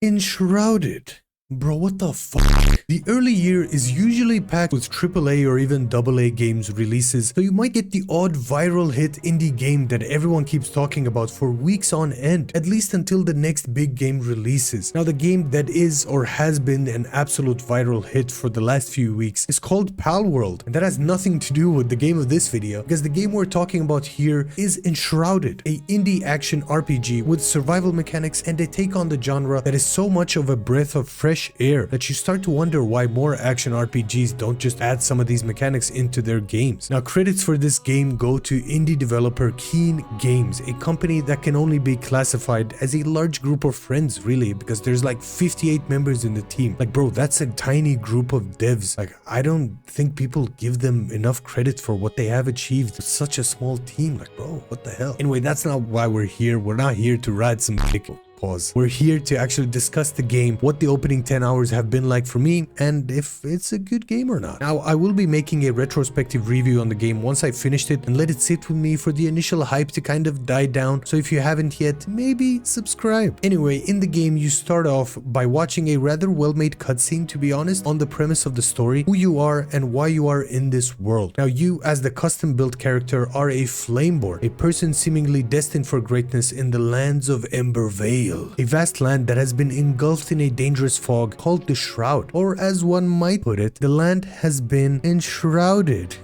Enshrouded. Bro, what the fuck? The early year is usually packed with AAA or even AA games releases, so you might get the odd viral hit indie game that everyone keeps talking about for weeks on end, at least until the next big game releases. Now, the game that is or has been an absolute viral hit for the last few weeks is called Palworld, and that has nothing to do with the game of this video, because the game we're talking about here is Enshrouded, a indie action RPG with survival mechanics and a take on the genre that is so much of a breath of fresh air that you start to wonder why more action RPGs don't just add some of these mechanics into their games. Now, credits for this game go to indie developer Keen Games, a company that can only be classified as a large group of friends, really, because there's like 58 members in the team. Like, bro, that's a tiny group of devs. Like, I don't think people give them enough credit for what they have achieved with such a small team. Like, bro, what the hell? Anyway, that's not why we're here. We're not here to ride some dick. Pause. We're here to actually discuss the game, what the opening 10 hours have been like for me, and if it's a good game or not. Now, I will be making a retrospective review on the game once I finished it and let it sit with me for the initial hype to kind of die down, so if you haven't yet, maybe subscribe. Anyway, in the game, you start off by watching a rather well-made cutscene, to be honest, on the premise of the story, who you are and why you are in this world. Now, you, as the custom-built character, are a Flameborn, a person seemingly destined for greatness in the lands of Embervale, a vast land that has been engulfed in a dangerous fog called the Shroud, or as one might put it, the land has been enshrouded.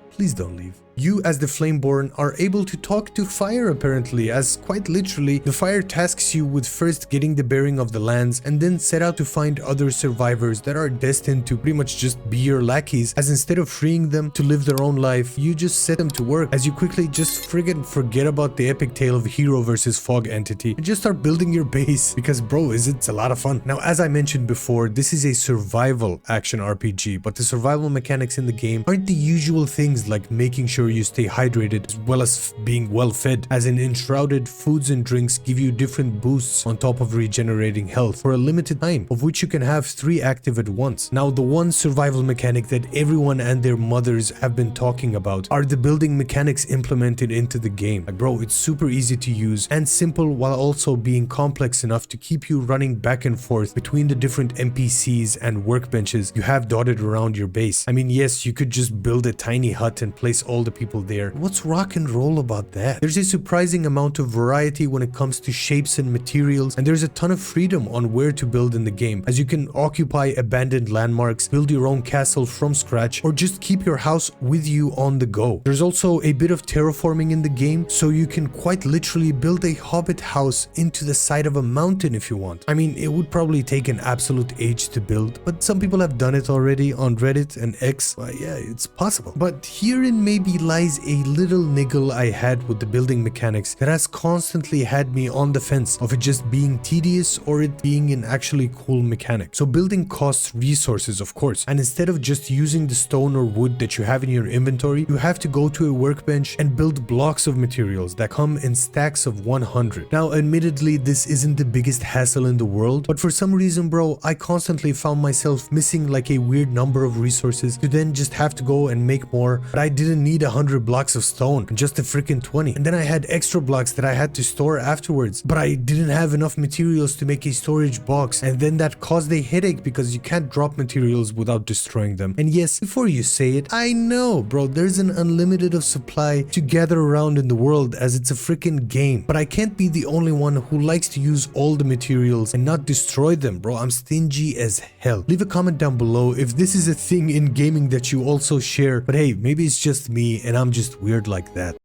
Please don't leave. You, as the Flameborn, are able to talk to fire apparently, as quite literally, the fire tasks you with first getting the bearing of the lands and then set out to find other survivors that are destined to pretty much just be your lackeys, as instead of freeing them to live their own life, you just set them to work as you quickly just friggin' forget about the epic tale of hero versus fog entity and just start building your base, because bro, it's a lot of fun. Now, as I mentioned before, this is a survival action RPG, but the survival mechanics in the game aren't the usual things like making sure you stay hydrated as well as being well fed. As in Enshrouded, foods and drinks give you different boosts on top of regenerating health for a limited time, of which you can have 3 active at once. Now, the one survival mechanic that everyone and their mothers have been talking about are the building mechanics implemented into the game. Like, bro, it's super easy to use and simple while also being complex enough to keep you running back and forth between the different NPCs and workbenches you have dotted around your base. I mean, yes, you could just build a tiny hut and place all the people there. What's rock and roll about that? There's a surprising amount of variety when it comes to shapes and materials, and there's a ton of freedom on where to build in the game, as you can occupy abandoned landmarks, build your own castle from scratch, or just keep your house with you on the go. There's also a bit of terraforming in the game, so you can quite literally build a hobbit house into the side of a mountain if you want. I mean, it would probably take an absolute age to build, but some people have done it already on Reddit and X. Yeah, it's possible. But herein maybe lies a little niggle I had with the building mechanics that has constantly had me on the fence of it just being tedious or it being an actually cool mechanic. So building costs resources, of course, and instead of just using the stone or wood that you have in your inventory, you have to go to a workbench and build blocks of materials that come in stacks of 100. Now, admittedly, this isn't the biggest hassle in the world, but for some reason, bro, I constantly found myself missing like a weird number of resources to then just have to go and make more, but I didn't need 100 blocks of stone, just a freaking 20. And then I had extra blocks that I had to store afterwards, but I didn't have enough materials to make a storage box, and then that caused a headache because you can't drop materials without destroying them. And yes, before you say it, I know, bro, there's an unlimited of supply to gather around in the world as it's a freaking game, but I can't be the only one who likes to use all the materials and not destroy them, bro. I'm stingy as hell. Leave a comment down below if this is a thing in gaming that you also share, but hey, maybe it's just me and I'm just weird like that.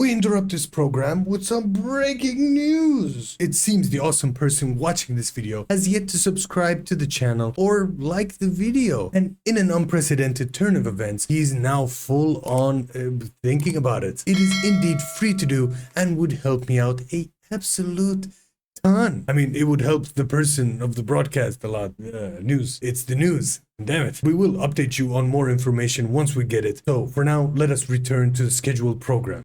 We interrupt this program with some breaking news. It seems the awesome person watching this video has yet to subscribe to the channel or like the video. And in an unprecedented turn of events, he is now full on thinking about it. It is indeed free to do and would help me out a absolute ton. I mean, it would help the person of the broadcast a lot. News. It's the news. Damn it. We will update you on more information once we get it. So for now, let us return to the scheduled program.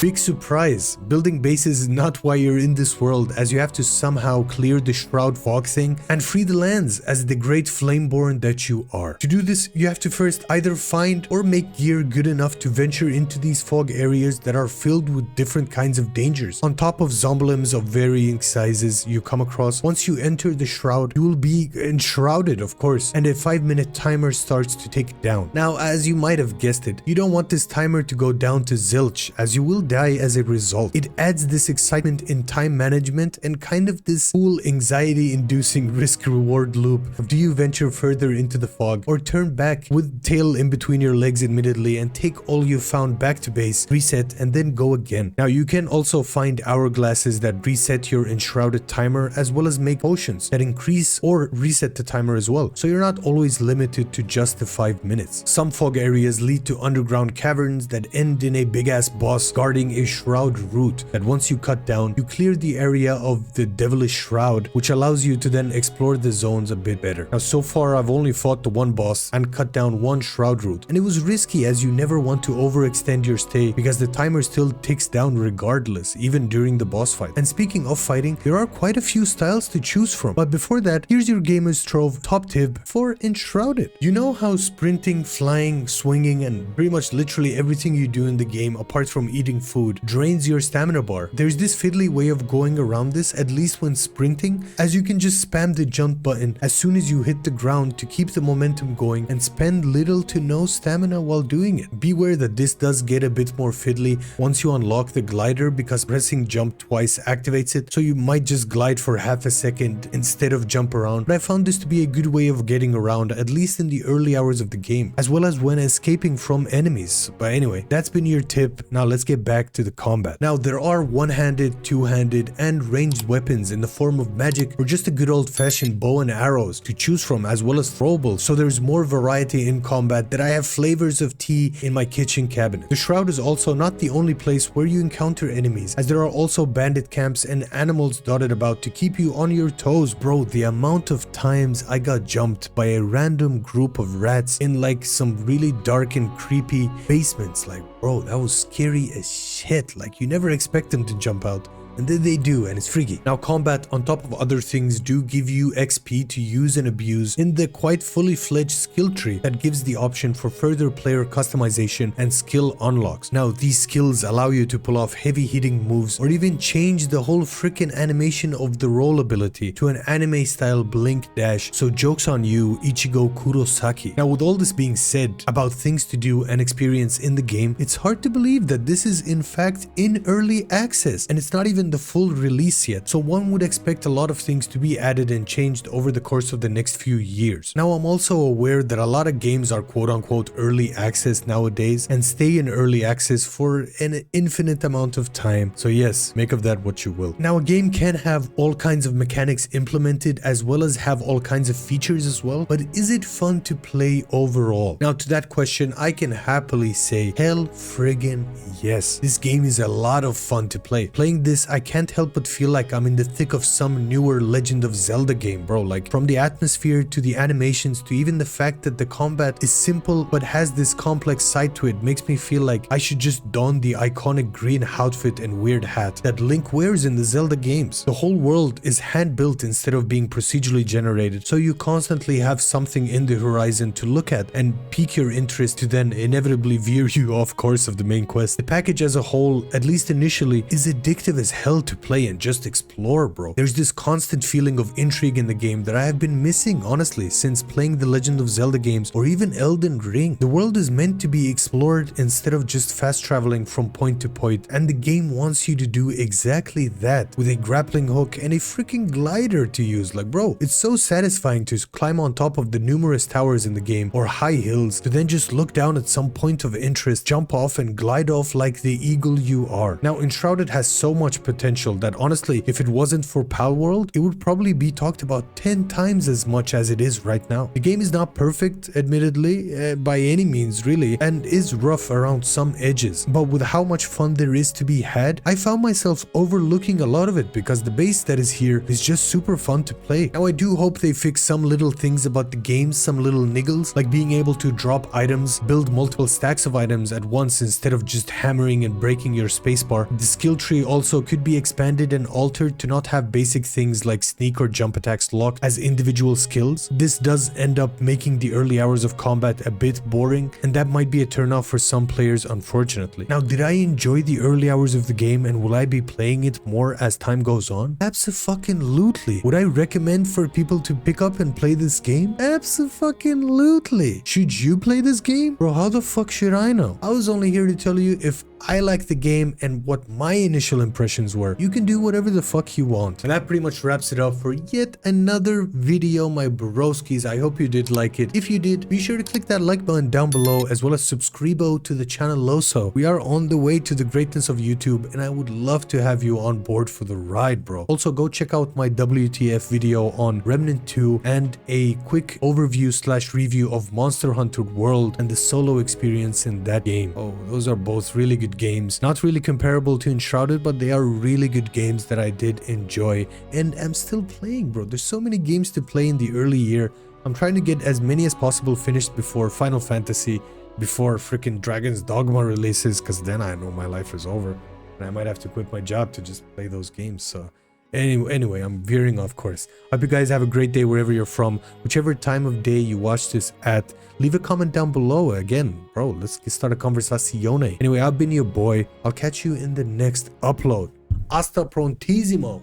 Big surprise, building bases is not why you're in this world, as you have to somehow clear the Shroud fog thing and free the lands as the great flameborn that you are. To do this, you have to first either find or make gear good enough to venture into these fog areas that are filled with different kinds of dangers. On top of zombies of varying sizes you come across, once you enter the Shroud, you will be enshrouded, of course, and a 5-minute timer starts to tick down. Now, as you might have guessed it, you don't want this timer to go down to zilch, as you will die as a result. It adds this excitement in time management and kind of this cool anxiety-inducing risk-reward loop of do you venture further into the fog or turn back with tail in between your legs admittedly and take all you found back to base, reset, and then go again. Now, you can also find hourglasses that reset your enshrouded timer, as well as make potions that increase or reset the timer as well, so you're not always limited to just the 5 minutes. Some fog areas lead to underground caverns that end in a big-ass boss guarding a shroud route that once you cut down, you clear the area of the devilish shroud, which allows you to then explore the zones a bit better. Now, so far I've only fought the one boss and cut down one shroud route, and it was risky as you never want to overextend your stay because the timer still ticks down regardless, even during the boss fight. And speaking of fighting, there are quite a few styles to choose from, but before that, here's your Gamer's Trove top tip for Enshrouded. You know how sprinting, flying, swinging, and pretty much literally everything you do in the game apart from eating food drains your stamina bar? There's this fiddly way of going around this, at least when sprinting, as you can just spam the jump button as soon as you hit the ground to keep the momentum going and spend little to no stamina while doing it. Beware that this does get a bit more fiddly once you unlock the glider, because pressing jump twice activates it, so you might just glide for half a second instead of jump around. But I found this to be a good way of getting around, at least in the early hours of the game, as well as when escaping from enemies. But anyway, that's been your tip. Now let's get back to the combat. Now, there are one-handed, two-handed, and ranged weapons in the form of magic or just a good old-fashioned bow and arrows to choose from, as well as throwables, so there's more variety in combat that I have flavors of tea in my kitchen cabinet. The Shroud is also not the only place where you encounter enemies, as there are also bandit camps and animals dotted about to keep you on your toes. Bro, the amount of times I got jumped by a random group of rats in like some really dark and creepy basements, like bro, that was scary as shit. Like, you never expect them to jump out, and then they do, and it's freaky. Now, combat, on top of other things, do give you XP to use and abuse in the quite fully fledged skill tree that gives the option for further player customization and skill unlocks. Now, these skills allow you to pull off heavy hitting moves or even change the whole freaking animation of the roll ability to an anime style blink dash, so joke's on you, Ichigo Kurosaki. Now, with all this being said about things to do and experience in the game, it's hard to believe that this is in fact in early access, and it's not even the full release yet, so one would expect a lot of things to be added and changed over the course of the next few years. Now, I'm also aware that a lot of games are quote-unquote early access nowadays and stay in early access for an infinite amount of time, so yes, make of that what you will. Now, a game can have all kinds of mechanics implemented as well as have all kinds of features as well, but is it fun to play overall? Now, to that question, I can happily say hell friggin' yes. This game is a lot of fun to play. Playing this, I can't help but feel like I'm in the thick of some newer Legend of Zelda game, bro. Like, from the atmosphere to the animations to even the fact that the combat is simple but has this complex side to it makes me feel like I should just don the iconic green outfit and weird hat that Link wears in the Zelda games. The whole world is hand-built instead of being procedurally generated, so you constantly have something in the horizon to look at and pique your interest to then inevitably veer you off course of the main quest. The package as a whole, at least initially, is addictive as hell to play and just explore, bro. There's this constant feeling of intrigue in the game that I have been missing, honestly, since playing the Legend of Zelda games or even Elden Ring. The world is meant to be explored instead of just fast traveling from point to point, and the game wants you to do exactly that with a grappling hook and a freaking glider to use. Like, bro, it's so satisfying to climb on top of the numerous towers in the game or high hills to then just look down at some point of interest, jump off and glide off like the eagle you are. Now, Enshrouded has so much potential that honestly, if it wasn't for Palworld, it would probably be talked about 10 times as much as it is right now. The game is not perfect, admittedly, by any means really, and is rough around some edges, but with how much fun there is to be had, I found myself overlooking a lot of it because the base that is here is just super fun to play. Now I do hope they fix some little things about the game, some little niggles, like being able to drop items, build multiple stacks of items at once instead of just hammering and breaking your spacebar. The skill tree also could be expanded and altered to not have basic things like sneak or jump attacks locked as individual skills. This does end up making the early hours of combat a bit boring, and that might be a turnoff for some players, unfortunately. Now, did I enjoy the early hours of the game, and will I be playing it more as time goes on? Abso-fucking-lutely. Would I recommend for people to pick up and play this game? Abso-fucking-lutely. Should you play this game? Bro, how the fuck should I know? I was only here to tell you if I like the game and what my initial impressions were. You can do whatever the fuck you want. And that pretty much wraps it up for yet another video, my broskis. I hope you did like it. If you did, be sure to click that like button down below, as well as subscribe to the channel also. We are on the way to the greatness of YouTube, and I would love to have you on board for the ride, bro. Also, go check out my WTF video on Remnant 2 and a quick overview / review of Monster Hunter World and the solo experience in that game. Oh, those are both really good games. Not really comparable to Enshrouded, but they are really good games that I did enjoy and I'm still playing, bro. There's so many games to play in the early year. I'm trying to get as many as possible finished before Final Fantasy, before freaking Dragon's Dogma releases, because then I know my life is over and I might have to quit my job to just play those games. So anyway, I'm veering off course. Hope you guys have a great day wherever you're from, whichever time of day you watch this at. Leave a comment down below. Again, bro, let's start a conversazione. Anyway, I've been your boy. I'll catch you in the next upload. Hasta prontissimo.